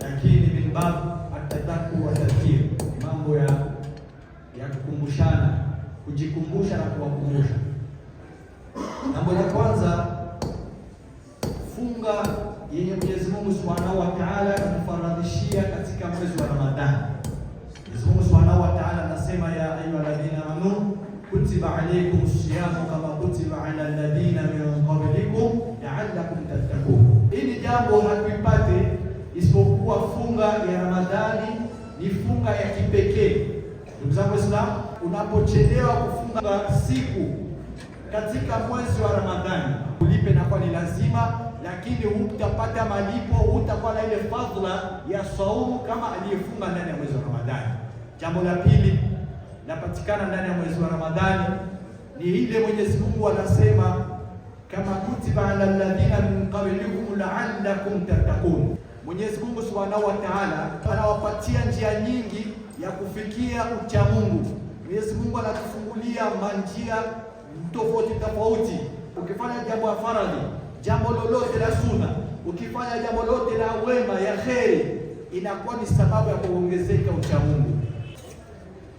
lakini min bab atadhakur wa tadhkir, mambo ya kukumbushana, kujikumbusha na kuwakumbusha. Jambo la kwanza, funga yenye Mwenyezi Mungu Subhanahu wa Ta'ala kufaradhishia katika mwezi wa Ramadhani. Mwenyezi Mungu Subhanahu wa Ta'ala anasema, ya ayyuhalladhina amanu kutiba alaykumus siyamu kama kutiba ala alladhina min qablikum la'allakum tattaqun. Hili jambo hatuipate isipokuwa funga ya Ramadhani ni funga ya kipekee. Ndugu zangu Waislamu, unapochelewa kufunga siku katika mwezi wa Ramadhani, ulipe na kwa ni lazima, lakini hutapata malipo, hutakuwa na ile fadhila ya saumu kama aliyefunga ndani ya mwezi wa Ramadhani. Jambo la pili napatikana ndani ya mwezi wa Ramadhani ni ile Mwenyezi Mungu anasema, kama kutiba ala alladhina min qablikum la'allakum tattaqun. Mwenyezi Mungu Subhanahu wa Ta'ala anawapatia njia nyingi ya kufikia ucha Mungu. Mwenyezi Mungu anatufungulia manjia tofauti tofauti. Ukifanya jambo la faradhi, jambo lolote la sunna, ukifanya jambo lolote la wema ya kheri, inakuwa ni sababu ya kuongezeka ucha Mungu.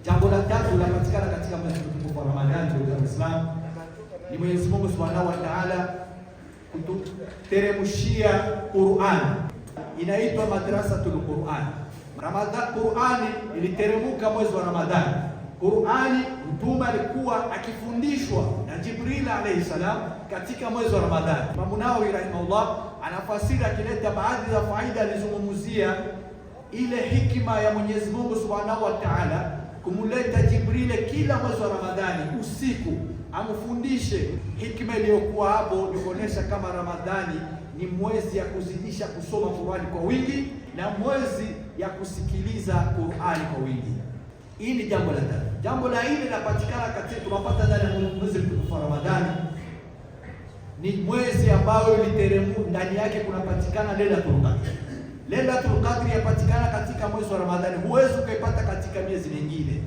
Jambo la tatu linapatikana katika mwezi mtukufu wa Ramadhani, ndugu Waislamu, ni Mwenyezi Mungu Subhanahu wa Ta'ala kuteremshia Qur'an. Inaitwa madrasatul Qur'an. Qur'ani iliteremka mwezi wa Ramadhani. Qur'ani mtume alikuwa akifundishwa na Jibril alayhi salam katika mwezi wa Ramadhani. Imam Nawawi rahimahullah anafasiri akileta baadhi ya faida, alizungumzia ile hikima ya Mwenyezi Mungu Subhanahu wa Ta'ala kumuleta Jibril kila mwezi wa Ramadhani usiku amfundishe. Hikima iliyokuwa hapo ni kuonesha kama Ramadhani ni mwezi ya kuzidisha kusoma Qur'ani kwa wingi na mwezi ya kusikiliza Qur'ani kwa wingi. Hii ni jambo la tatu. Jambo la nne linapatikana katika tunapata ndani ya mwezi mtukufu wa Ramadhani ni mwezi ambao iliteremka ndani yake kunapatikana Lailatul Qadr. Lailatul Qadr yapatikana katika mwezi wa Ramadhani, huwezi ukaipata katika miezi mingine.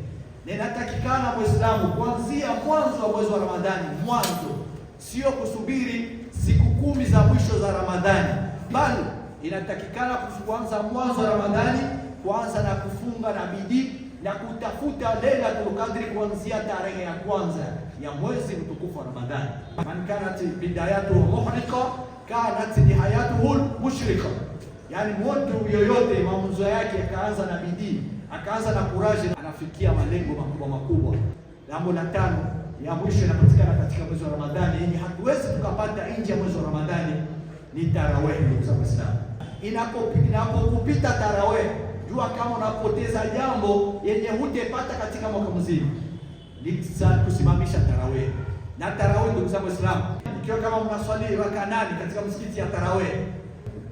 Na inatakikana Muislamu kuanzia mwanzo wa mwezi wa Ramadhani, mwanzo, sio kusubiri siku 10 za mwisho za Ramadhani, bali inatakikana kuanza mwanzo wa Ramadhani, kuanza na kufunga na bidii na kutafuta Lailatul Qadr kuanzia tarehe ya kwanza ya mwezi mtukufu wa Ramadhani. Man kanat bidayatuhu muhriqa kanat nihayatuhu mushrika. Yani mtu yoyote maamuzo yake akaanza na bidii, akaanza na kuraji, anafikia malengo makubwa makubwa. Jambo la tano ya mwisho inapatikana katika mwezi wa Ramadhani yenye hatuwezi tukapata nje ya mwezi wa Ramadhani ni tarawih. Ndugu zangu Waislamu, inapokupita tarawih, jua kama unapoteza jambo yenye hutepata katika mwaka mzima. Ni kusimamisha tarawih. Na tarawih, ndugu zangu Waislamu, ikiwa kama mnaswali raka 8 katika msikiti ya tarawih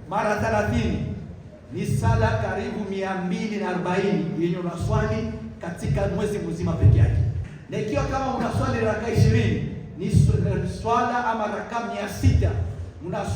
mara 30 ni sala karibu 240 yenye unaswali katika mwezi mzima peke yake. Na ikiwa kama unaswali raka 20 ni swala ama raka 600